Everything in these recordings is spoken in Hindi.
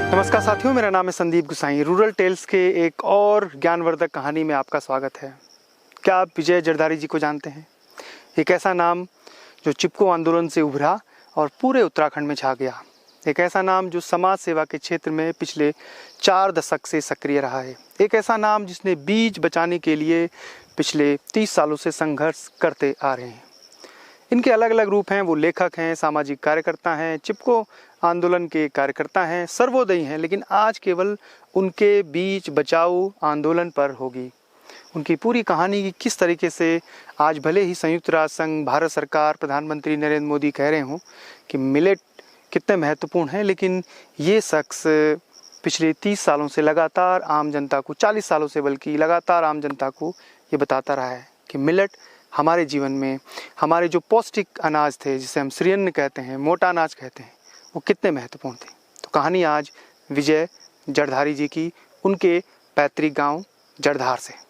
नमस्कार साथियों, मेरा नाम है संदीप गुसाई। रूरल टेल्स के एक और ज्ञानवर्धक कहानी में आपका स्वागत है। क्या आप विजय जरधारी जी को जानते हैं? एक ऐसा नाम जो चिपको आंदोलन से उभरा और पूरे उत्तराखंड में छा गया। एक ऐसा नाम जो समाज सेवा के क्षेत्र में पिछले 4 दशक से सक्रिय रहा है। एक ऐसा नाम जिसने बीज बचाने के लिए पिछले 30 सालों से संघर्ष करते आ रहे हैं। इनके अलग अलग रूप हैं। वो लेखक हैं, सामाजिक कार्यकर्ता हैं, चिपको आंदोलन के कार्यकर्ता हैं, सर्वोदयी हैं, लेकिन आज केवल उनके बीच बचाओ आंदोलन पर होगी। उनकी पूरी कहानी की किस तरीके से आज भले ही संयुक्त राष्ट्र संघ, भारत सरकार, प्रधानमंत्री नरेंद्र मोदी कह रहे हों कि मिलेट कितने महत्वपूर्ण हैं, लेकिन ये शख्स पिछले 30 सालों से लगातार आम जनता को, 40 सालों से बल्कि लगातार आम जनता को ये बताता रहा है कि मिलेट हमारे जीवन में, हमारे जो पौष्टिक अनाज थे, जिसे हम श्रीअन्न कहते हैं, मोटा अनाज कहते हैं, वो कितने महत्वपूर्ण थे। तो कहानी आज विजय जरधारी जी की, उनके पैतृक गांव जरधार से।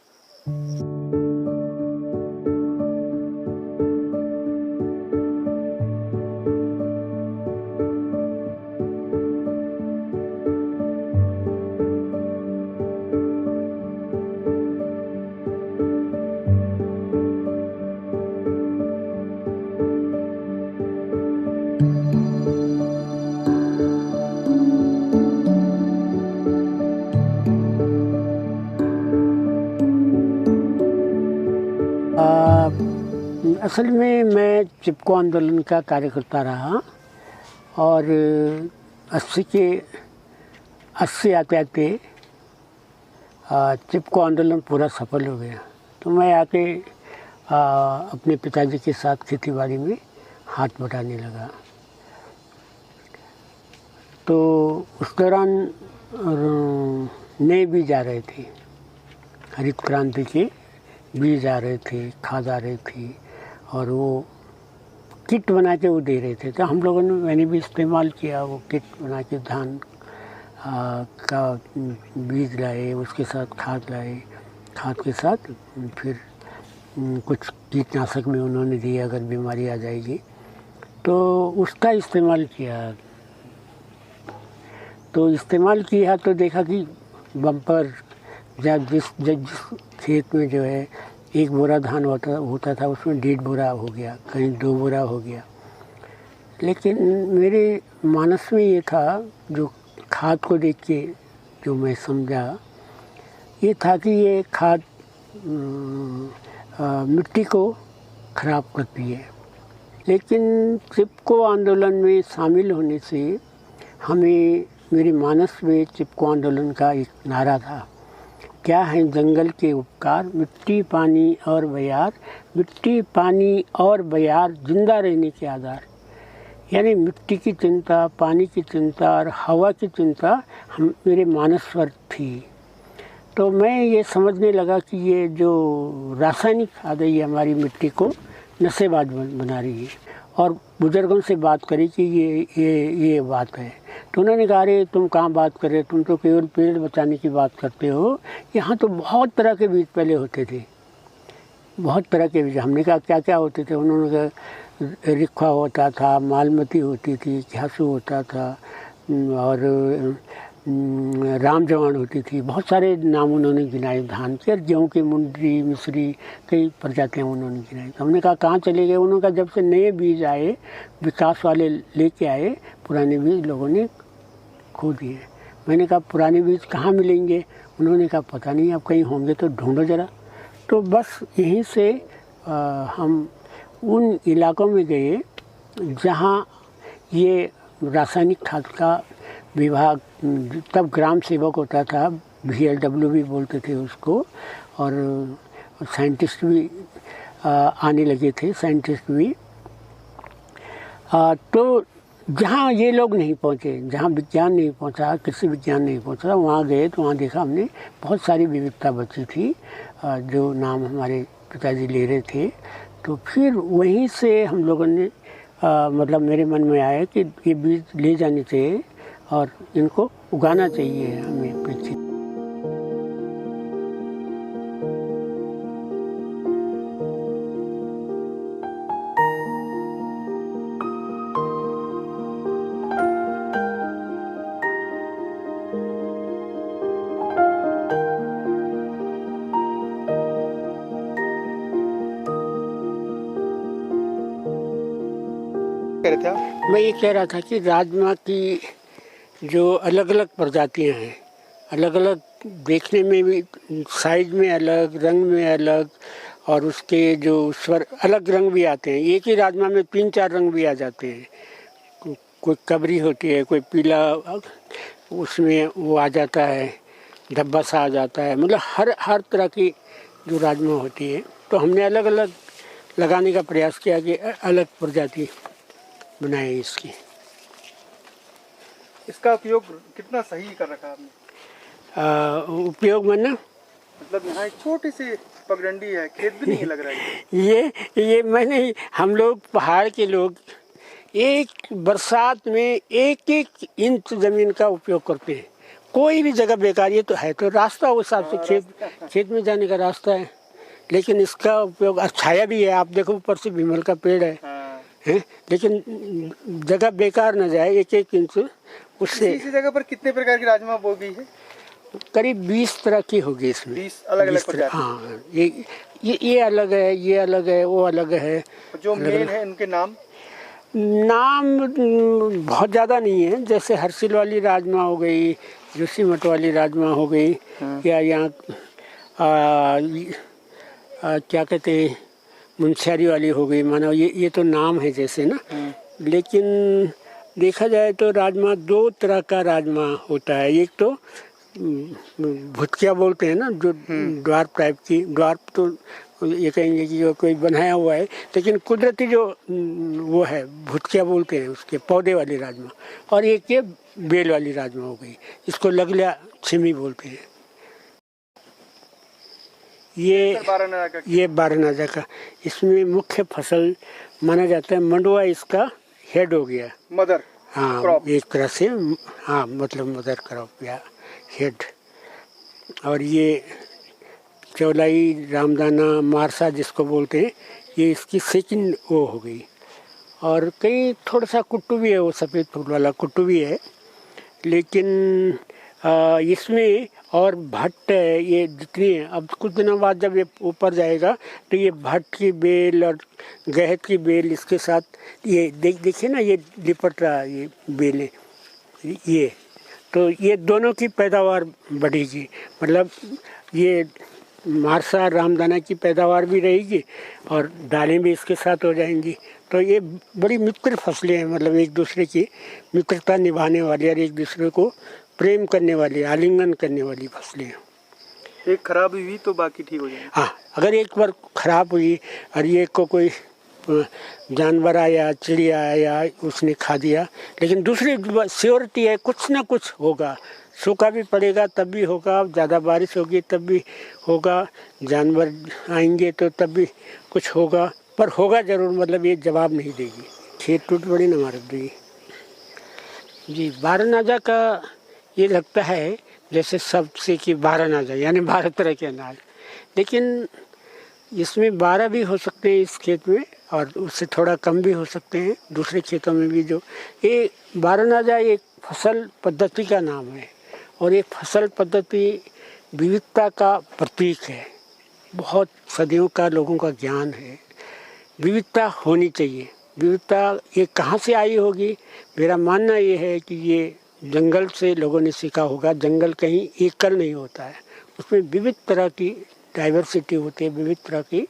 असल में मैं चिपको आंदोलन का कार्यकर्ता रहा और 80 आते आते चिपको आंदोलन पूरा सफल हो गया। तो मैं आके अपने पिताजी के साथ खेतीबाड़ी में हाथ बटाने लगा। तो उस दौरान नए बीज आ रहे थे, हरित क्रांति के बीज आ रहे थे, खाद आ रही थी और वो किट बना के वो दे रहे थे। तो हम लोगों ने, मैंने भी इस्तेमाल किया। वो किट बना के धान का बीज लाए, उसके साथ खाद लाए, खाद के साथ फिर कुछ कीटनाशक में उन्होंने दिया अगर बीमारी आ जाएगी, तो उसका इस्तेमाल किया। तो इस्तेमाल किया तो देखा कि बम्पर, जब जिस खेत में जो है 1 बोरा धान होता था, उसमें 1.5 बोरा हो गया, कहीं 2 बोरा हो गया। लेकिन मेरे मानस में ये था, जो खाद को देख के जो मैं समझा, ये था कि ये खाद मिट्टी को खराब करती है। लेकिन चिपको आंदोलन में शामिल होने से हमें, मेरे मानस में चिपको आंदोलन का एक नारा था, क्या है जंगल के उपकार, मिट्टी पानी और बयार, मिट्टी पानी और बयार जिंदा रहने के आधार। यानी मिट्टी की चिंता, पानी की चिंता और हवा की चिंता मेरे मानस पर थी। तो मैं ये समझने लगा कि ये जो रासायनिक खाद है, ये हमारी मिट्टी को नशेबाज बना रही है और बुजुर्गों से बात करी कि ये बात है। तो उन्होंने कहा अरे तुम कहाँ बात कर रहे, तुम तो केवल पेड़ बचाने की बात करते हो, यहाँ तो बहुत तरह के बीज पहले होते थे, बहुत तरह के बीज। हमने कहा क्या क्या होते थे? उन्होंने कहा रिक्खा होता था, मालमती होती थी, घ्यासू होता था और राम जवान होती थी, बहुत सारे नाम उन्होंने गिनाए धान के, और गेहूँ की मुंडरी, मिश्री, कई प्रजातियाँ उन्होंने गिनाई। तो हमने कहा कहाँ चले गए? उन्होंने कहा जब से नए बीज आए, विकास वाले लेके आए, पुराने बीज लोगों ने खो दिए। मैंने कहा पुराने बीज कहाँ मिलेंगे? उन्होंने कहा पता नहीं, अब कहीं होंगे तो ढूंढो ज़रा। तो बस यहीं से हम उन इलाकों में गए जहाँ ये रासायनिक खाद का विभाग, तब ग्राम सेवक होता था, VLW भी बोलते थे उसको, और साइंटिस्ट भी आने लगे थे, साइंटिस्ट भी। तो जहाँ ये लोग नहीं पहुँचे, जहाँ विज्ञान नहीं पहुँचा, कृषि विज्ञान नहीं पहुँचा, वहाँ गए तो वहाँ देखा हमने बहुत सारी विविधता बची थी, जो नाम हमारे पिताजी ले रहे थे। तो फिर वहीं से हम लोगों ने मतलब मेरे मन में आया कि ये बीज ले जाने चाहिए और इनको उगाना चाहिए हमें पृथ्वी। कह रहे थे आप? मैं ये कह रहा था कि राजमा की जो अलग अलग प्रजातियां हैं, अलग अलग देखने में भी, साइज में अलग, रंग में अलग, और उसके जो स्वर अलग रंग भी आते हैं। एक ही राजमा में 3-4 रंग भी आ जाते हैं। कोई कबरी होती है, कोई पीला उसमें वो आ जाता है, धब्बा सा आ जाता है, मतलब हर तरह की जो राजमा होती है। तो हमने अलग अलग लगाने का प्रयास किया कि अलग प्रजाति बनाए इसकी। इसका उपयोग कितना सही कर रखा आपने? उपयोग माना मतलब यहाँ एक छोटी सी पगडंडी है, खेत भी नहीं लग रहा है। ये मैंने, हम लोग पहाड़ के लोग एक बरसात में 1-1 इंच ज़मीन का उपयोग करते हैं। कोई भी जगह बेकार, ये तो है तो रास्ता उस हिसाब से खेत में जाने का रास्ता है, लेकिन इसका उपयोग, छाया भी है। आप देखो ऊपर से भीमल का पेड़ है, लेकिन जगह बेकार न जाए, 1-1 इंच उससे। इसी जगह पर कितने प्रकार की राजमा बो गई है? करीब 20 तरह की होगी इसमें। 20 अलग अलग प्रजाति। हाँ, ये अलग है, ये अलग है, वो अलग है। जो मेन है उनके नाम बहुत ज़्यादा नहीं है। जैसे हरसिल वाली राजमा हो गई, जोशीमठ वाली राजमा हो गई, या यहाँ क्या कहते हैं, मुंशियारी वाली हो गई, मानो ये तो नाम है जैसे ना। लेकिन देखा जाए तो राजमा 2 तरह का राजमा होता है। एक तो भुटकिया बोलते हैं ना, जो ड्वार्फ टाइप की, ड्वार्फ तो ये कहेंगे कि कोई बनाया हुआ है, लेकिन कुदरती जो वो है भुटकिया बोलते हैं उसके, पौधे वाली राजमा। और एक ये बेल वाली राजमा हो गई, इसको लगलिया छिमी बोलते हैं। ये बारहनाजा का इसमें मुख्य फसल माना जाता है। मंडुआ इसका हेड हो गया, मदर। हाँ क्रॉप। एक तरह से, हाँ मतलब मदर क्रॉप या हेड। और ये चौलाई, रामदाना, मारसा जिसको बोलते हैं, ये इसकी सेकंड वो हो गई। और कहीं थोड़ा सा कुट्टू भी है, वो सफ़ेद फूल वाला कुट्टू भी है। लेकिन इसमें और भट्ट है, ये जितनी है। अब कुछ दिनों बाद जब ये ऊपर जाएगा तो ये भट्ट की बेल और गहत की बेल इसके साथ, ये देखिए ना, ये लिपट रहा है, ये बेलें, ये तो ये दोनों की पैदावार बढ़ेगी। मतलब ये मारसा रामदाना की पैदावार भी रहेगी और दालें भी इसके साथ हो जाएंगी। तो ये बड़ी मित्र फसलें हैं, मतलब एक दूसरे की मित्रता निभाने वाली और एक दूसरे को प्रेम करने वाली, आलिंगन करने वाली फसलें हैं। एक खराब हुई तो बाकी ठीक हो जाएगी। हाँ, अगर एक बार खराब हुई और ये को कोई जानवर आया, चिड़िया आया, उसने खा दिया, लेकिन दूसरी श्योरिटी है कुछ ना कुछ होगा। सूखा भी पड़ेगा तब भी होगा, ज़्यादा बारिश होगी तब भी होगा, जानवर आएंगे तो तब भी कुछ होगा, पर होगा ज़रूर, मतलब ये जवाब नहीं देगी। खेत टूट पड़े न मारत दी जी। बारहनाजा का ये लगता है जैसे सबसे कि 12 नाजा यानी 12 तरह के अनाज, लेकिन इसमें 12 भी हो सकते हैं इस खेत में और उससे थोड़ा कम भी हो सकते हैं दूसरे खेतों में भी। जो ये 12 नाजा एक फसल पद्धति का नाम है और ये फसल पद्धति विविधता का प्रतीक है। बहुत सदियों का लोगों का ज्ञान है, विविधता होनी चाहिए। विविधता ये कहाँ से आई होगी? मेरा मानना ये है कि ये जंगल से लोगों ने सीखा होगा। जंगल कहीं एकल नहीं होता है, उसमें विविध तरह की डाइवर्सिटी होती है, विविध तरह की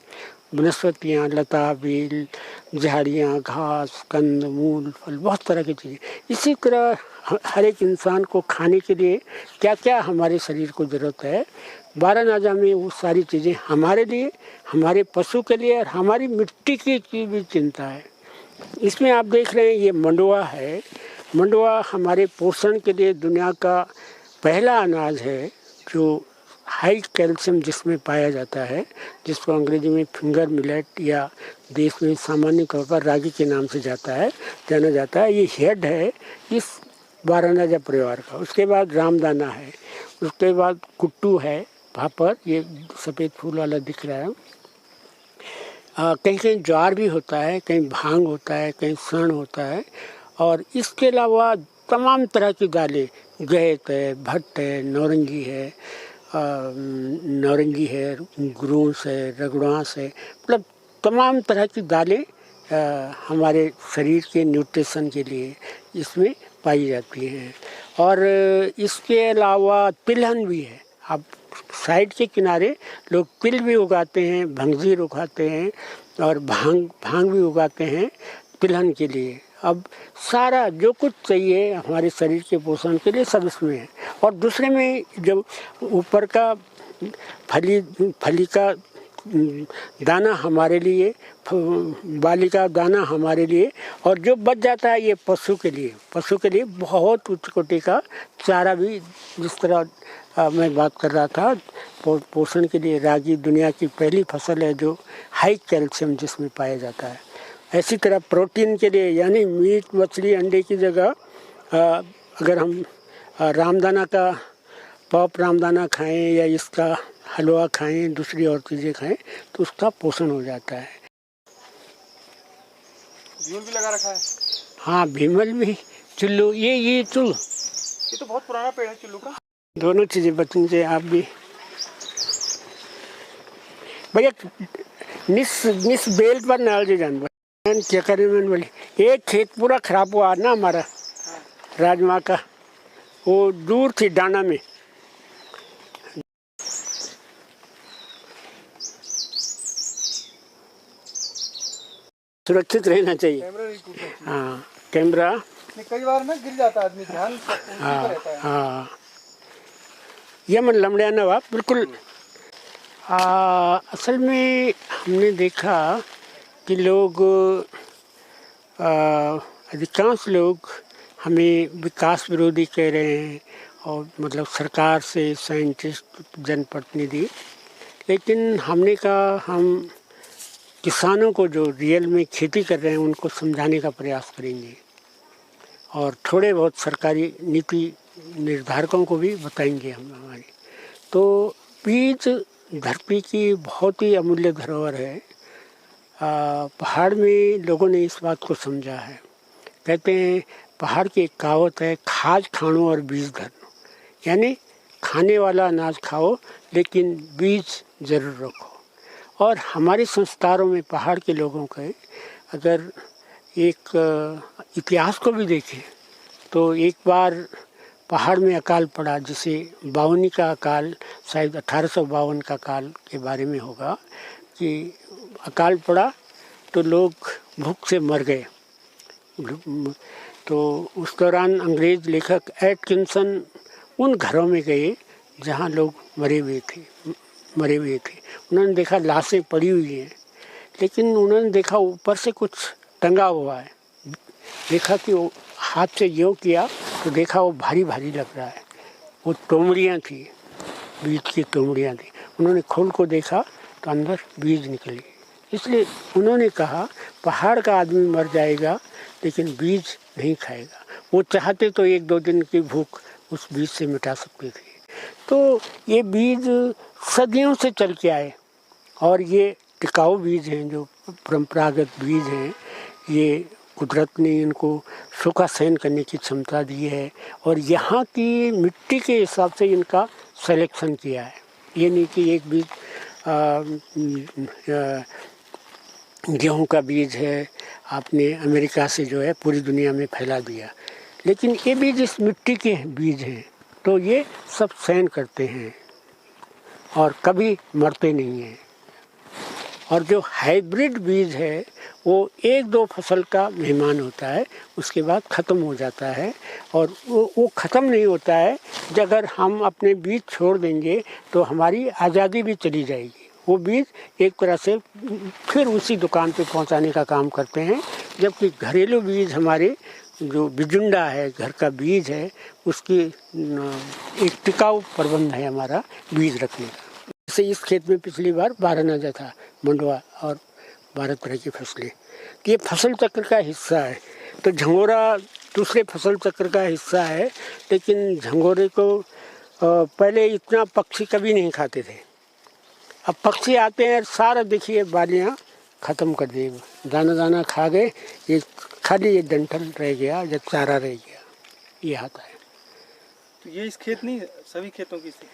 वनस्पतियाँ, लता, बेल, झाड़ियाँ, घास, कंद, मूल, फल, बहुत तरह की चीज़ें। इसी तरह हर एक इंसान को खाने के लिए क्या क्या हमारे शरीर को ज़रूरत है, 12 नाजा में वो सारी चीज़ें हमारे लिए, हमारे पशु के लिए और हमारी मिट्टी की भी चिंता है। इसमें आप देख रहे हैं ये मंडुआ है। मंडुआ हमारे पोषण के लिए दुनिया का पहला अनाज है जो हाई कैल्शियम जिसमें पाया जाता है, जिसको अंग्रेजी में फिंगर मिलेट या देश में सामान्य तौर पर रागी के नाम से जाना जाता है। ये हेड है इस 12 नाजा परिवार का। उसके बाद रामदाना है, उसके बाद कुट्टू है, भापर, ये सफ़ेद फूल वाला दिख रहा है। कहीं कहीं ज्वार भी होता है, कहीं भांग होता है, कहीं सण होता है। और इसके अलावा तमाम तरह की दालें, गैत है, भट्ट है, नौरंगी है, ग्रूस है, रगड़ांस है, मतलब तमाम तरह की दालें हमारे शरीर के न्यूट्रिशन के लिए इसमें पाई जाती हैं। और इसके अलावा तिलहन भी है। अब साइड के किनारे लोग तिल भी उगाते हैं, भंगजीर उगाते हैं और भांग भी उगाते हैं तिलहन के लिए। अब सारा जो कुछ चाहिए हमारे शरीर के पोषण के लिए सब इसमें है। और दूसरे में जब ऊपर का फली का दाना हमारे लिए, बाली का दाना हमारे लिए, और जो बच जाता है ये पशु के लिए बहुत उच्च कोटि का चारा भी, जिस तरह मैं बात कर रहा था पोषण के लिए। रागी दुनिया की पहली फसल है जो हाई कैल्शियम जिसमें पाया जाता है। ऐसी तरह प्रोटीन के लिए यानी मीट, मछली, अंडे की जगह अगर हम रामदाना का पॉप रामदाना खाएं या इसका हलवा खाएं, दूसरी और चीज़ें खाएं तो उसका पोषण हो जाता है। भीमल भी लगा रखा है? हाँ, भीमल भी, चुल्लू, ये तो बहुत पुराना पेड़ है चुल्लू का। दोनों चीज़ें बचने से आप भी भैया निस बेल पर नाल जी जानवर क्या करें। मैंने बोली एक खेत पूरा खराब हुआ ना हमारा राजमा का, वो दूर थी डाना में। सुरक्षित रहना चाहिए। हाँ, कैमरा कई बार ना गिर जाता आदमी, ध्यान रहता है। हाँ, ये मन लमड़िया ना बाप बिल्कुल। असल में हमने देखा कि लोग अधिकांश लोग हमें विकास विरोधी कह रहे हैं और मतलब सरकार से साइंटिस्ट, जनप्रतिनिधि, लेकिन हमने कहा हम किसानों को जो रियल में खेती कर रहे हैं उनको समझाने का प्रयास करेंगे और थोड़े बहुत सरकारी नीति निर्धारकों को भी बताएंगे हम हमारी। तो बीज धरती की बहुत ही अमूल्य धरोहर है। पहाड़ में लोगों ने इस बात को समझा है। कहते हैं पहाड़ की एक कहावत है, खाज खानो और बीज धरनो, यानी खाने वाला अनाज खाओ लेकिन बीज ज़रूर रखो। और हमारे संस्कारों में पहाड़ के लोगों के अगर एक इतिहास को भी देखें तो एक बार पहाड़ में अकाल पड़ा, जिसे बावनी का अकाल, शायद 1852 का अकाल के बारे में होगा, कि अकाल पड़ा तो लोग भूख से मर गए। तो उस दौरान अंग्रेज़ लेखक एटकिंसन उन घरों में गए जहाँ लोग मरे हुए थे। उन्होंने देखा लाशें पड़ी हुई हैं, लेकिन उन्होंने देखा ऊपर से कुछ टंगा हुआ है। देखा कि वो हाथ से यूँ किया तो देखा वो भारी भारी लग रहा है। वो तोमड़ियाँ थी, बीज की तोमड़ियाँ थी। उन्होंने खोल को देखा तो अंदर बीज निकली। इसलिए उन्होंने कहा पहाड़ का आदमी मर जाएगा लेकिन बीज नहीं खाएगा। वो चाहते तो 1-2 दिन की भूख उस बीज से मिटा सकते थे। तो ये बीज सदियों से चल के आए और ये टिकाऊ बीज हैं, जो परंपरागत बीज हैं। ये कुदरत ने इनको सूखा सहन करने की क्षमता दी है और यहाँ की मिट्टी के हिसाब से इनका सिलेक्शन किया है। ये नहीं कि एक बीज गेहूं का बीज है, आपने अमेरिका से जो है पूरी दुनिया में फैला दिया, लेकिन ये बीज इस मिट्टी के बीज हैं, तो ये सब सहन करते हैं और कभी मरते नहीं हैं। और जो हाइब्रिड बीज है वो 1-2 फसल का मेहमान होता है, उसके बाद ख़त्म हो जाता है। और वो ख़त्म नहीं होता है, अगर हम अपने बीज छोड़ देंगे तो हमारी आज़ादी भी चली जाएगी। वो बीज एक तरह से फिर उसी दुकान पे पहुंचाने का काम करते हैं, जबकि घरेलू बीज हमारे जो बिजुंडा है, घर का बीज है, उसकी एक टिकाऊ प्रबंध है हमारा बीज रखने का। जैसे इस खेत में पिछली बार 12 अनाज था, मंडवा और 12 तरह की फसलें। ये फसल चक्र का हिस्सा है। तो झंगोरा दूसरे फसल चक्र का हिस्सा है, लेकिन झंगोरे को पहले इतना पक्षी कभी नहीं खाते थे। अब पक्षी आते हैं, सारा देखिए बालियाँ ख़त्म कर दी, दाना दाना खा गए, ये खाली ये डंठल रह गया या चारा रह गया, ये आता है। तो ये इस खेत नहीं, सभी खेतों की स्थिति?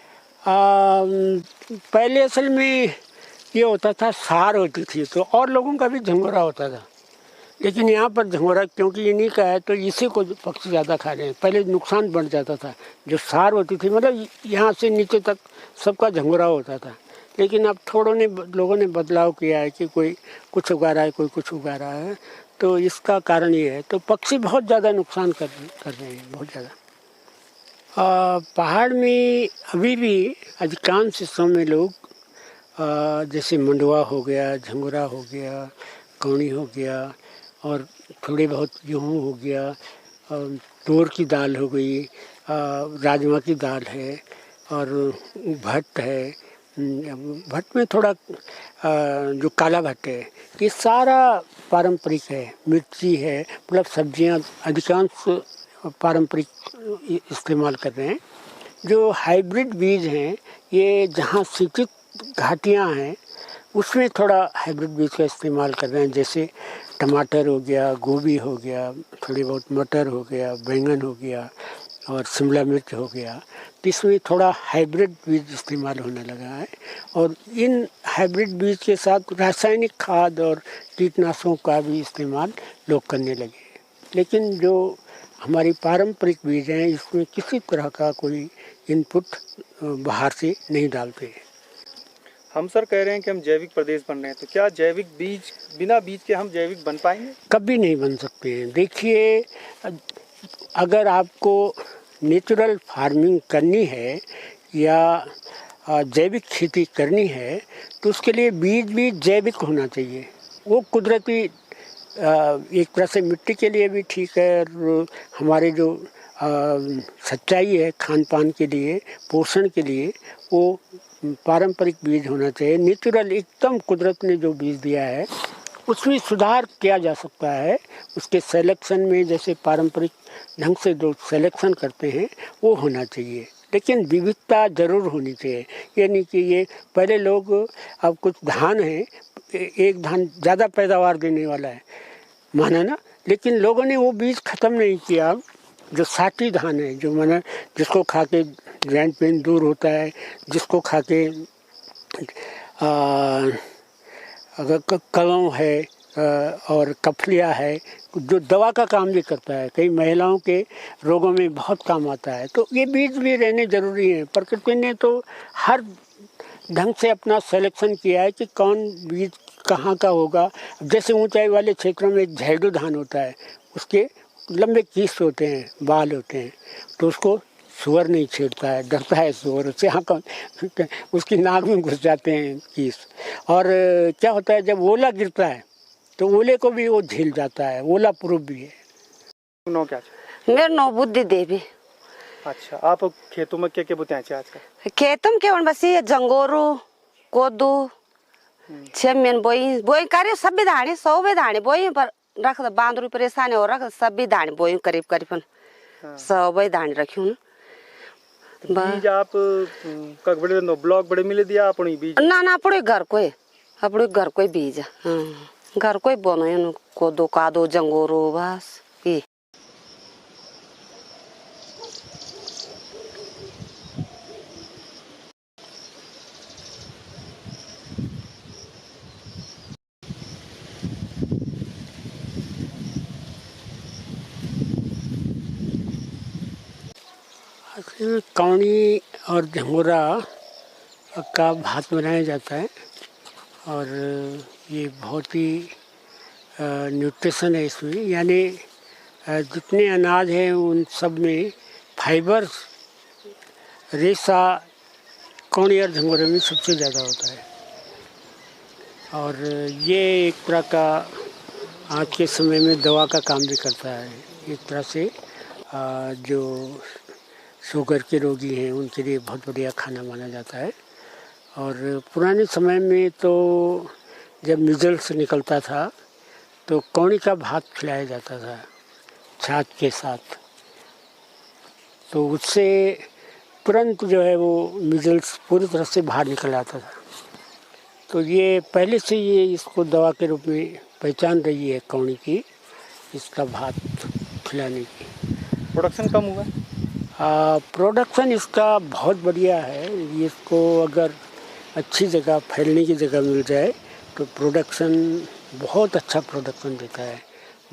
पहले असल में ये होता था, सार होती थी तो और लोगों का भी झंगोरा होता था, लेकिन यहाँ पर झंगोरा क्योंकि इन्हीं का है तो इसी को पक्षी ज़्यादा खा रहे हैं। पहले नुकसान बढ़ जाता था, जो सार होती थी मतलब यहाँ से नीचे तक सबका झंगोरा होता था, लेकिन अब लोगों ने बदलाव किया है कि कोई कुछ उगा रहा है, कोई कुछ उगा रहा है, तो इसका कारण ये है। तो पक्षी बहुत ज़्यादा नुकसान कर रहे हैं, बहुत ज़्यादा। पहाड़ में अभी भी अधिकांश हिस्सों में लोग जैसे मंडवा हो गया, झंगोरा हो गया, कौनी हो गया और थोड़े बहुत गेहूँ हो गया, तूर की दाल हो गई, राजमा की दाल है और भट्ट है। भट्ट में थोड़ा जो काला भट्ट है, ये सारा पारंपरिक है। मिर्ची है, मतलब सब्जियां अधिकांश पारंपरिक इस्तेमाल कर रहे हैं। जो हाइब्रिड बीज हैं, ये जहाँ शीतल घाटियाँ हैं उसमें थोड़ा हाइब्रिड बीज का इस्तेमाल कर रहे हैं। जैसे टमाटर हो गया, गोभी हो गया, थोड़ी बहुत मटर हो गया, बैंगन हो गया और शिमला मिर्च हो गया, तो इसमें थोड़ा हाइब्रिड बीज इस्तेमाल होने लगा है। और इन हाइब्रिड बीज के साथ रासायनिक खाद और कीटनाशकों का भी इस्तेमाल लोग करने लगे। लेकिन जो हमारी पारंपरिक बीज हैं, इसमें किसी तरह का कोई इनपुट बाहर से नहीं डालते हैं। हम सर कह रहे हैं कि हम जैविक प्रदेश बन रहे हैं, तो क्या जैविक बीज, बिना बीज के हम जैविक बन पाएंगे? कभी नहीं बन सकते हैं। देखिए, अगर आपको नेचुरल फार्मिंग करनी है या जैविक खेती करनी है, तो उसके लिए बीज भी जैविक होना चाहिए। वो कुदरती एक तरह से मिट्टी के लिए भी ठीक है और हमारे जो सच्चाई है खान पान के लिए, पोषण के लिए, वो पारंपरिक बीज होना चाहिए। नेचुरल एकदम कुदरत ने जो बीज दिया है उसमें सुधार किया जा सकता है। उसके सिलेक्शन में जैसे पारंपरिक ढंग से जो सिलेक्शन करते हैं वो होना चाहिए, लेकिन विविधता जरूर होनी चाहिए। ये नहीं कि ये पहले लोग, अब कुछ धान है, एक धान ज़्यादा पैदावार देने वाला है माना ना, लेकिन लोगों ने वो बीज ख़त्म नहीं किया। जो साटी धान है, जो माना जिसको खा के जॉइंट पेन दूर होता है, जिसको खा के अगर कलम है और कफलिया है, जो दवा का काम भी करता है, कई महिलाओं के रोगों में बहुत काम आता है, तो ये बीज भी रहने ज़रूरी हैं। प्रकृति ने तो हर ढंग से अपना सिलेक्शन किया है कि कौन बीज कहाँ का होगा। जैसे ऊंचाई वाले क्षेत्रों में झैडू धान होता है, उसके लंबे कीस होते हैं, बाल होते हैं, तो उसको सुअर नहीं छेड़ता है, डरता है सुअर उससे, हाँ उसकी नाक में घुस जाते हैं कीस। और क्या होता है, जब ओला गिरता है तो ओले को भी वो झेल जाता है, ओला प्रूफ भी है। नो क्या? मेरा नो बुद्धि देवी। अच्छा, आप खेतों में क्या क्या बोते हैं आजकल? खेतों में क्या बस ये जंगोरू, कोदू, छेमेन बोई कार्य सब धाने, 100 धाने बोई, पर रख बांदरू परेशानी हो रख सब भी धान बोई करीब करीबन सब धान रखी हूँ बीज आप कक बड़े नो ब्लॉक बड़े मिले दिया अपनी बीज ना अपने घर को बीज घर को बोनो कोदो कादो जंगोरो बस ये कौनी और झंगोरा का भात बनाया जाता है और ये बहुत ही न्यूट्रिशन है इसमें, यानी जितने अनाज हैं उन सब में फाइबर रेशा कौनी और झंगोरे में सबसे ज़्यादा होता है। और ये एक तरह का आज के समय में दवा का काम भी करता है। एक तरह से जो शुगर के रोगी हैं उनके लिए बहुत बढ़िया खाना माना जाता है। और पुराने समय में तो जब मिजल्स निकलता था तो कौनी का भात खिलाया जाता था छाछ के साथ, तो उससे तुरंत जो है वो मिजल्स पूरी तरह से बाहर निकल आता था। तो ये पहले से ये इसको दवा के रूप में पहचान रही है कौनी की, इसका भात खिलाने की। प्रोडक्शन कम हुआ? प्रोडक्शन इसका बहुत बढ़िया है। इसको अगर अच्छी जगह फैलने की जगह मिल जाए तो प्रोडक्शन बहुत अच्छा प्रोडक्शन देता है।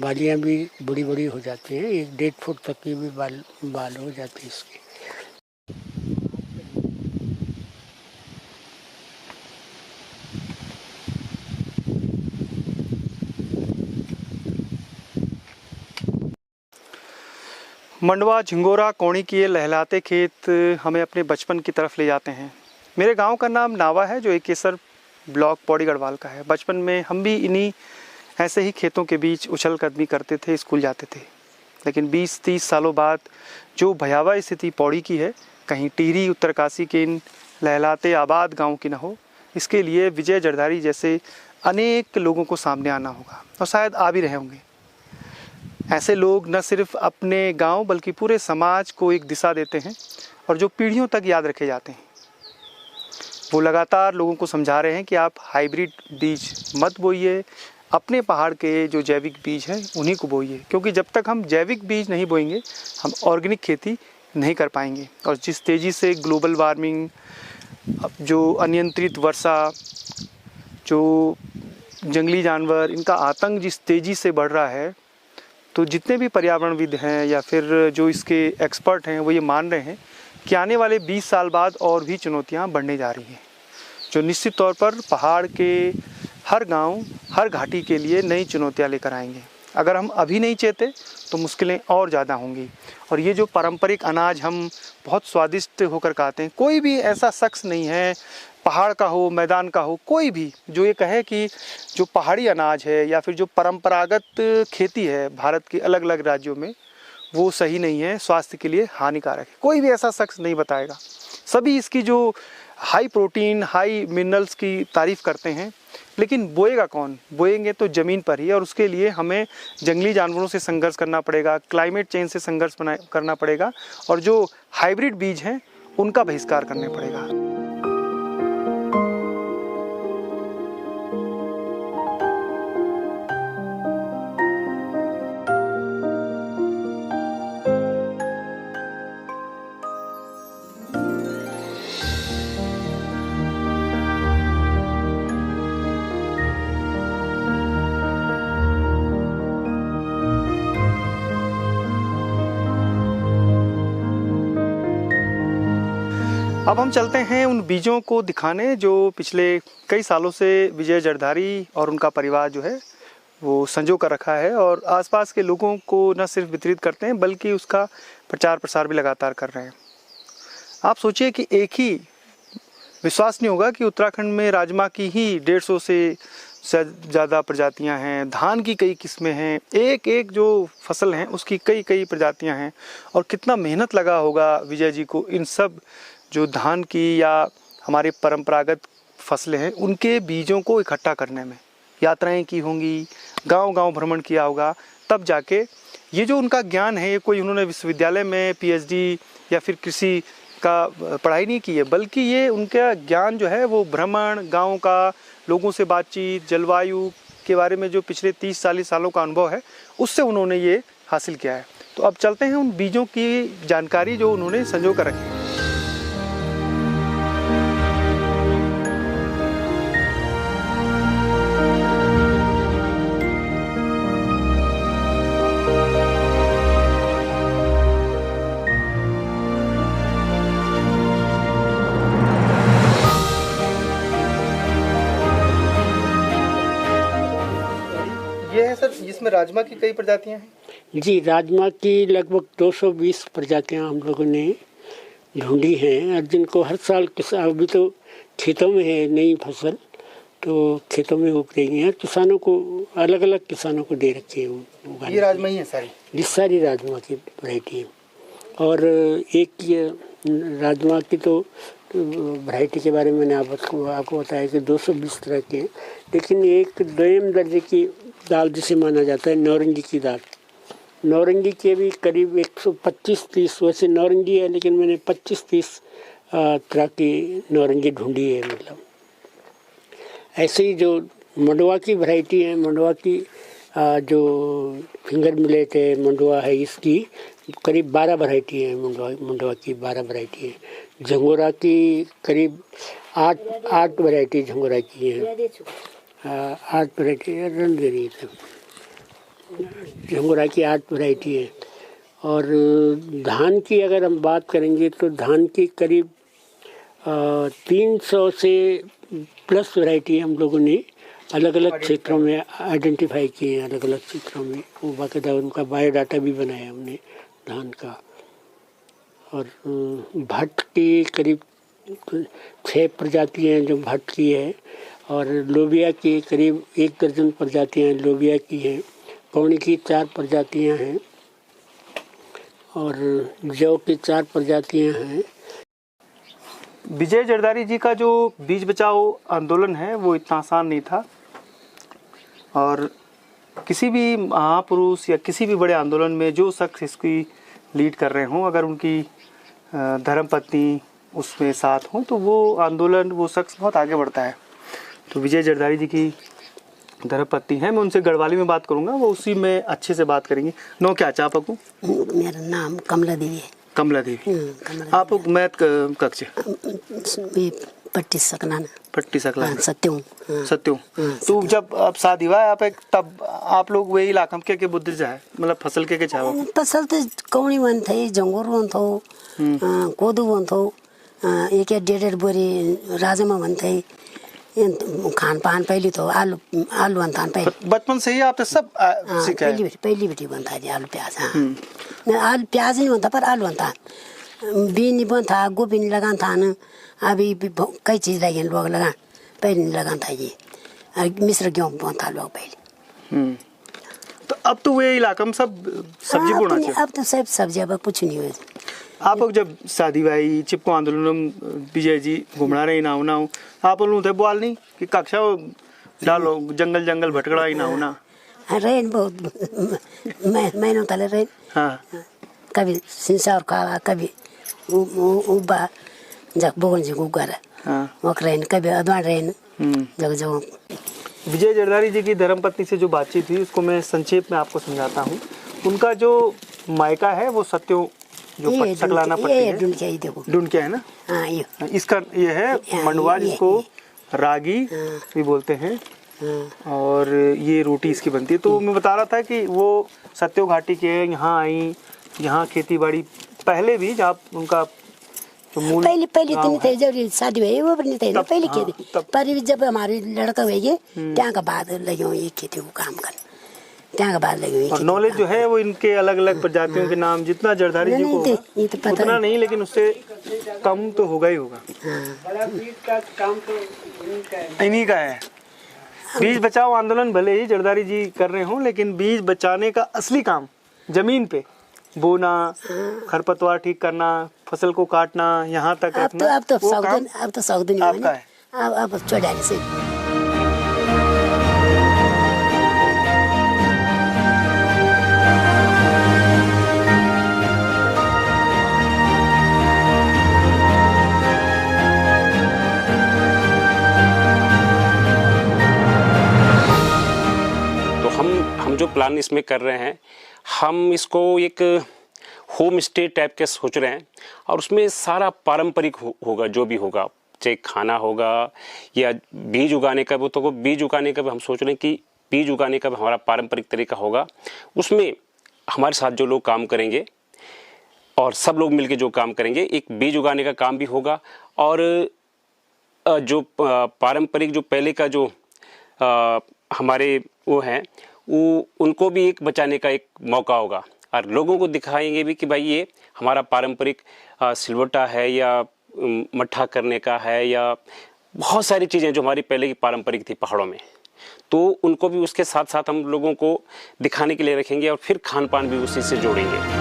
बालियाँ भी बड़ी बड़ी हो जाती हैं, 1-1.5 फुट तक की भी बाल हो जाती है इसकी। मंडवा झिंगोरा कौनी के लहलाते खेत हमें अपने बचपन की तरफ ले जाते हैं। मेरे गांव का नाम नावा है जो एक केसर ब्लॉक पौड़ी गढ़वाल का है। बचपन में हम भी इन्हीं ऐसे ही खेतों के बीच उछल कदमी करते थे, स्कूल जाते थे। लेकिन 20-30 सालों बाद जो भयावह स्थिति पौड़ी की है, कहीं टिहरी उत्तरकाशी के इन लहलाते आबाद गाँव की न हो, इसके लिए विजय जरधारी जैसे अनेक लोगों को सामने आना होगा और शायद आ भी रहे होंगे। ऐसे लोग न सिर्फ अपने गांव बल्कि पूरे समाज को एक दिशा देते हैं और जो पीढ़ियों तक याद रखे जाते हैं। वो लगातार लोगों को समझा रहे हैं कि आप हाइब्रिड बीज मत बोइए, अपने पहाड़ के जो जैविक बीज हैं उन्हीं को बोइए, क्योंकि जब तक हम जैविक बीज नहीं बोएंगे हम ऑर्गेनिक खेती नहीं कर पाएंगे। और जिस तेज़ी से ग्लोबल वार्मिंग, जो अनियंत्रित वर्षा, जो जंगली जानवर, इनका आतंक जिस तेज़ी से बढ़ रहा है, तो जितने भी पर्यावरणविद हैं या फिर जो इसके एक्सपर्ट हैं वो ये मान रहे हैं कि आने वाले 20 साल बाद और भी चुनौतियां बढ़ने जा रही हैं, जो निश्चित तौर पर पहाड़ के हर गांव, हर घाटी के लिए नई चुनौतियां लेकर आएंगे। अगर हम अभी नहीं चेते तो मुश्किलें और ज़्यादा होंगी। और ये जो पारंपरिक अनाज हम बहुत स्वादिष्ट होकर खाते हैं, कोई भी ऐसा शख्स नहीं है, पहाड़ का हो, मैदान का हो, कोई भी जो ये कहे कि जो पहाड़ी अनाज है या फिर जो परंपरागत खेती है भारत के अलग अलग राज्यों में, वो सही नहीं है, स्वास्थ्य के लिए हानिकारक है। कोई भी ऐसा शख्स नहीं बताएगा। सभी इसकी जो हाई प्रोटीन, हाई मिनरल्स की तारीफ़ करते हैं, लेकिन बोएगा कौन? बोएंगे तो ज़मीन पर ही, और उसके लिए हमें जंगली जानवरों से संघर्ष करना पड़ेगा, क्लाइमेट चेंज से संघर्ष करना पड़ेगा, और जो हाइब्रिड बीज हैं उनका बहिष्कार करना पड़ेगा। अब हम चलते हैं उन बीजों को दिखाने जो पिछले कई सालों से विजय जरधारी और उनका परिवार जो है वो संजो कर रखा है, और आसपास के लोगों को न सिर्फ वितरित करते हैं बल्कि उसका प्रचार प्रसार भी लगातार कर रहे हैं। आप सोचिए कि एक ही, विश्वास नहीं होगा कि उत्तराखंड में राजमा की ही 150 से ज़्यादा प्रजातियां हैं, धान की कई किस्में हैं, एक एक जो फसल हैं उसकी कई कई प्रजातियां हैं। और कितना मेहनत लगा होगा विजय जी को इन सब जो धान की या हमारे परंपरागत फसलें हैं उनके बीजों को इकट्ठा करने में। यात्राएं की होंगी, गांव-गांव भ्रमण किया होगा, तब जाके ये जो उनका ज्ञान है, ये कोई उन्होंने विश्वविद्यालय में पीएचडी या फिर कृषि का पढ़ाई नहीं की है, बल्कि ये उनका ज्ञान जो है वो भ्रमण, गाँव का, लोगों से बातचीत, जलवायु के बारे में जो पिछले 30-40 सालों का अनुभव है, उससे उन्होंने ये हासिल किया है। तो अब चलते हैं उन बीजों की जानकारी जो उन्होंने संजो कर रखी है। ये है सर, इसमें राजमा की कई प्रजातियां हैं। जी, राजमा की लगभग 220 प्रजातियां हम लोगों ने ढूंढी हैं, और जिनको हर साल अभी तो खेतों में है नई फसल, तो खेतों में उग रही हैं, किसानों को अलग अलग किसानों को दे रखे हैं। ये राजमा ही है सारी? ये सारी राजमा की वैरायटी है। और एक ये राजमा की तो वैरायटी के बारे में मैंने आपको बताया कि 220 तरह के हैं, लेकिन एक दोयम दर्जे की दाल जिसे माना जाता है नौरंगी की दाल, नौरंगी के भी करीब 125-30, वैसे नौरंगी है लेकिन मैंने 25-30 तरह की नौरंगी ढूंढी है। मतलब ऐसे ही जो मंडवा की वैरायटी है, मंडवा की जो फिंगर मिलेट है, मंडवा है, इसकी करीब 12 वैरायटी है। मंडवा की 12 वैरायटी है। झंगोरा की करीब 8 वैरायटी झंगोरा की है। 8 वैरायटी रन दे रही है। झंगोरा की 8 वैरायटी है। और धान की अगर हम बात करेंगे तो धान की करीब 300 से प्लस वैरायटी हम लोगों ने अलग अलग क्षेत्रों में आइडेंटिफाई किए हैं। अलग अलग क्षेत्रों में वो बाकायदा उनका बायोडाटा भी बनाया हमने धान का। और भट्ट की करीब 6 प्रजातियाँ जो भट्ट की है, और लोबिया की करीब 1 दर्जन प्रजातियाँ लोबिया की हैं। पौनी की 4 प्रजातियाँ हैं, और जौ की 4 प्रजातियाँ हैं। विजय जरदारी जी का जो बीज बचाओ आंदोलन है वो इतना आसान नहीं था, और किसी भी महापुरुष या किसी भी बड़े आंदोलन में जो शख्स इसकी लीड कर रहे हों, अगर उनकी धर्मपत्नी उसमें साथ हो तो वो आंदोलन, वो शख्स बहुत आगे बढ़ता है। तो विजय जरदारी जी की धर्मपत्नी है, मैं उनसे गढ़वाली में बात करूंगा, वो उसी में अच्छे से बात करेंगी। नो क्या चाप आपको? मेरा नाम कमला देवी है। कमला देवी। आप मैथ कक्ष? पट्टी सकलाना। पट्टी सकलाना। सत्यू। सत्यू। तो जब आप शादी हुआ आप एक, तब आप लोग वही इलाका में के बुद्धि जाए, मतलब फसल के चाहो? फसल तो कौनी वन थे, जंगोर वन थो, कोदू वन थो, एक 1.5 बोरी राजमा वन थे। खान पान पहले तो आलू वन था पहले। बचपन से ही आपने सब सीखा है? पहली बेटी बनता है आलू प्याज। हाँ, आलू प्याज नहीं बनता पर आलू बनता, बीन नहीं बनता, गोभी नहीं लगान था न। अभी कई चीज लगे लोग लगान, पहले नहीं लगान था ये मिश्र गेहूँ बनता लोग पहले। तो अब तो वे इलाका में सब सब्जी बोना चाहिए। अब तो सब सब्जी, अब कुछ नहीं हुआ। आप लोग जब शादी भाई चिपको आंदोलन विजय जी घूमना रहे ना हो आप लोग थे बोल नहीं कि कक्षा डालो जंगल जंगल भटकड़ा ही ना हो ना? रहे बहुत महीनों तले रहे। हाँ, कभी सिंसा और खावा, कभी उबा जब बोगन से गुगारा। हाँ, वक रहे, कभी अदवान रहे जग जग। विजय जरदारी जी की धर्मपत्नी से जो बातचीत हुई उसको मैं संक्षेप में आपको समझाता हूँ। उनका जो मायका है वो सत्यो जो सकलाना पट्टी है, डुनकिया है ना। हाँ, इसका ये है मंडवा, जिसको रागी भी बोलते हैं, और ये रोटी इसकी बनती है। तो मैं बता रहा था कि वो सत्यो घाटी के यहाँ आई, यहाँ खेती बाड़ी पहले भी, जहाँ उनका जो मूल पहले तो नहीं थे, जब शादी हुई वो नहीं थे पहले खेती। पर जब हमारे लड़का हुए त्या का बाद लगे ये खेती को काम कर, त्या का बाद लगे। और नॉलेज जो है वो इनके अलग अलग प्रजातियों के नाम जितना जरदारी जी को ये तो पता उतना नहीं, लेकिन उससे कम तो होगा ही होगा। इन्हीं का है बीज बचाओ आंदोलन। भले ही जरदारी जी कर रहे हों, लेकिन बीज बचाने का असली काम जमीन पे बोना, खरपतवार ठीक करना, फसल को काटना, यहाँ तक रखना, अब तो सौदन आपका है। अब चढ़ाने से प्लान इसमें कर रहे हैं, हम इसको एक होम स्टे टाइप के सोच रहे हैं और उसमें सारा पारंपरिक होगा, जो भी होगा, चाहे खाना होगा या बीज उगाने का, वो तो बीज उगाने का भी हम सोच रहे हैं कि बीज उगाने का भी हमारा पारंपरिक तरीका होगा। उसमें हमारे साथ जो लोग काम करेंगे और सब लोग मिलके जो काम करेंगे, एक बीज उगाने का काम भी होगा और जो पारंपरिक जो पहले का जो हमारे वो हैं, वो उनको भी एक बचाने का एक मौका होगा और लोगों को दिखाएंगे भी कि भाई ये हमारा पारंपरिक सिलवट्टा है या मट्ठा करने का है या बहुत सारी चीज़ें जो हमारी पहले की पारंपरिक थी पहाड़ों में, तो उनको भी उसके साथ साथ हम लोगों को दिखाने के लिए रखेंगे और फिर खान पान भी उसी से जोड़ेंगे।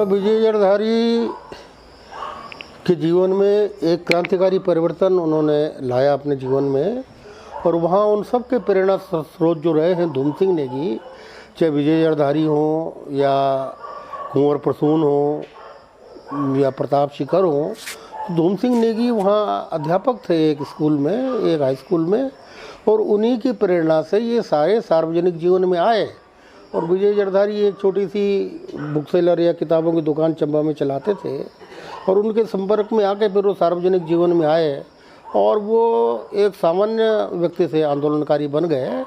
विजय जड़धारी के जीवन में एक क्रांतिकारी परिवर्तन उन्होंने लाया अपने जीवन में और वहाँ उन सब के प्रेरणा स्रोत जो रहे हैं धूम सिंह नेगी, चाहे विजय जड़धारी हो या कुंवर प्रसून हो या प्रताप शिखर हो। धूम सिंह नेगी वहाँ अध्यापक थे एक स्कूल में, एक हाई स्कूल में, और उन्हीं की प्रेरणा से ये सारे सार्वजनिक जीवन में आए। और विजय जड़धारी एक छोटी सी बुक सेलर या किताबों की दुकान चंबा में चलाते थे और उनके संपर्क में आके फिर वो सार्वजनिक जीवन में आए और वो एक सामान्य व्यक्ति से आंदोलनकारी बन गए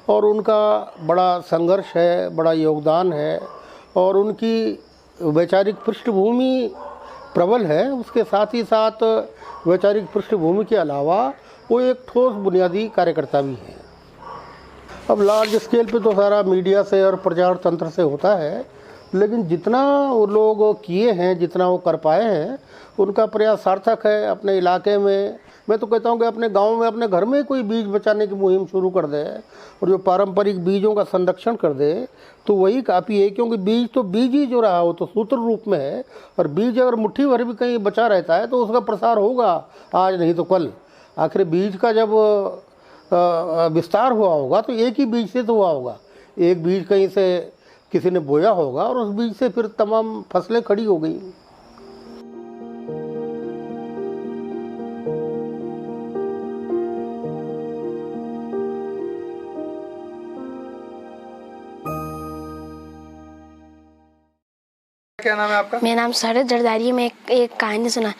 और उनका बड़ा संघर्ष है, बड़ा योगदान है और उनकी वैचारिक पृष्ठभूमि प्रबल है। उसके साथ ही साथ वैचारिक पृष्ठभूमि के अलावा वो एक ठोस बुनियादी कार्यकर्ता भी है। अब लार्ज स्केल पे तो सारा मीडिया से और प्रचार तंत्र से होता है, लेकिन जितना वो लोग किए हैं, जितना वो कर पाए हैं, उनका प्रयास सार्थक है। अपने इलाके में मैं तो कहता हूँ कि अपने गांव में, अपने घर में कोई बीज बचाने की मुहिम शुरू कर दे और जो पारंपरिक बीजों का संरक्षण कर दे तो वही काफ़ी है, क्योंकि बीज तो बीज ही जो रहा हो तो सूत्र रूप में है और बीज अगर मुट्ठी भर भी कहीं बचा रहता है तो उसका प्रसार होगा आज नहीं तो कल। आखिर बीज का जब विस्तार हुआ होगा तो एक ही बीज से तो हुआ होगा, एक बीज कहीं से किसी ने बोया होगा और उस बीज से फिर तमाम फसलें खड़ी हो गई। क्या नाम है आपका? मेरा नाम शरद जड़धारी। में एक कहानी सुना।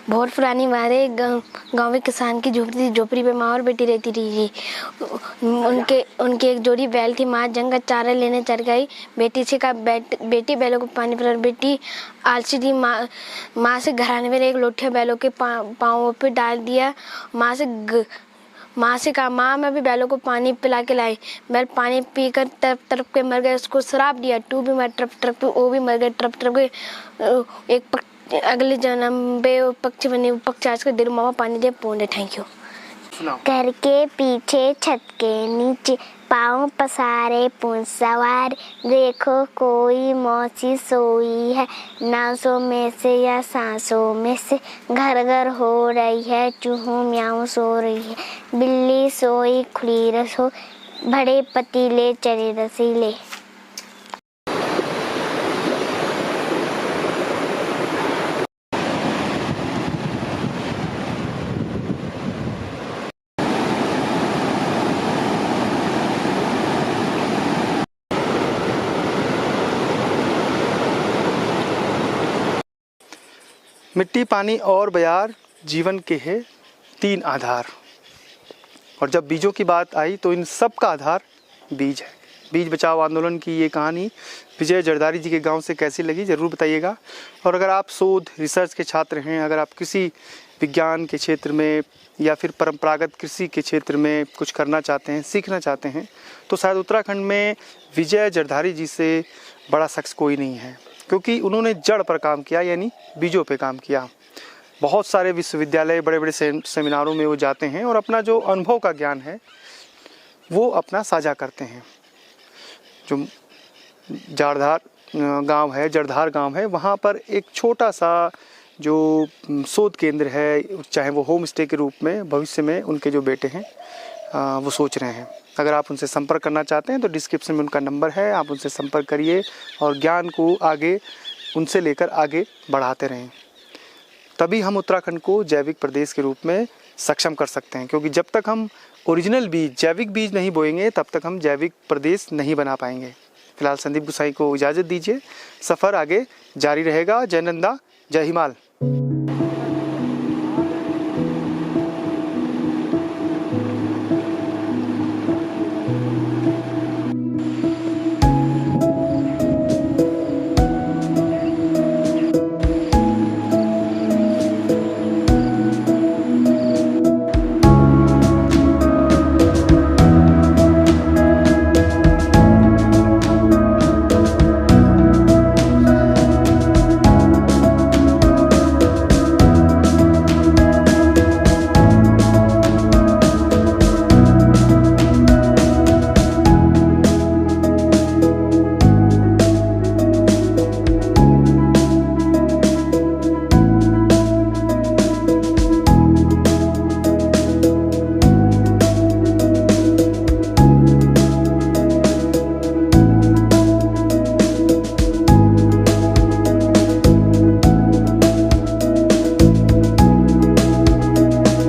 बहुत पुरानी बात है। गाँव में किसान की झोपड़ी थी। झोपड़ी पे माँ और बेटी रहती थी। उनके एक जोड़ी बैल थी। माँ जंगल चारा लेने चल गई। बेटी से कहा बेटी बैलों को पानी पिला। बेटी आलसी थी। माँ से घर आने में एक लोटिया बैलों के पाँव पे डाल दिया। माँ से कहा माँ मैं भी बैलों को पानी पिला के लाई। बैल पानी पीकर तरफ तरफ के मर गए। उसको श्राप दिया टू भी मर ट्रप ट्रप पे वो भी मर गए। ट्रप ट्रप के एक अगले जन्म पे पक्षी बने। पक्षी आज के दिल मामा पानी दे पोंदे। Thank you. घर के पीछे छत के नीचे पाँव पसारे पूंछ सवार। देखो कोई मौसी सोई है नासों में से या सांसों में से। घर घर हो रही है चूहों म्याऊं सो रही है। बिल्ली सोई खुली रसो बड़े पतीले चने रसीले। मिट्टी, पानी और बयार जीवन के है तीन आधार। और जब बीजों की बात आई तो इन सब का आधार बीज है। बीज बचाओ आंदोलन की ये कहानी विजय जड़धारी जी के गांव से कैसी लगी ज़रूर बताइएगा। और अगर आप शोध रिसर्च के छात्र हैं, अगर आप किसी विज्ञान के क्षेत्र में या फिर परंपरागत कृषि के क्षेत्र में कुछ करना चाहते हैं, सीखना चाहते हैं, तो शायद उत्तराखंड में विजय जड़धारी जी से बड़ा शख्स कोई नहीं है, क्योंकि उन्होंने जड़ पर काम किया, यानी बीजों पे काम किया। बहुत सारे विश्वविद्यालय, बड़े बड़े सेमिनारों में वो जाते हैं और अपना जो अनुभव का ज्ञान है वो अपना साझा करते हैं। जो जड़धार गांव है, जड़धार गांव है, वहाँ पर एक छोटा सा जो शोध केंद्र है, चाहे वो होम स्टे के रूप में भविष्य में उनके जो बेटे हैं वो सोच रहे हैं। अगर आप उनसे संपर्क करना चाहते हैं तो डिस्क्रिप्शन में उनका नंबर है, आप उनसे संपर्क करिए और ज्ञान को आगे उनसे लेकर आगे बढ़ाते रहें। तभी हम उत्तराखंड को जैविक प्रदेश के रूप में सक्षम कर सकते हैं, क्योंकि जब तक हम ओरिजिनल बीज, जैविक बीज नहीं बोएंगे तब तक हम जैविक प्रदेश नहीं बना पाएंगे। फिलहाल संदीप गुसाई को इजाज़त दीजिए, सफ़र आगे जारी रहेगा। जय नंदा, जय हिमाल।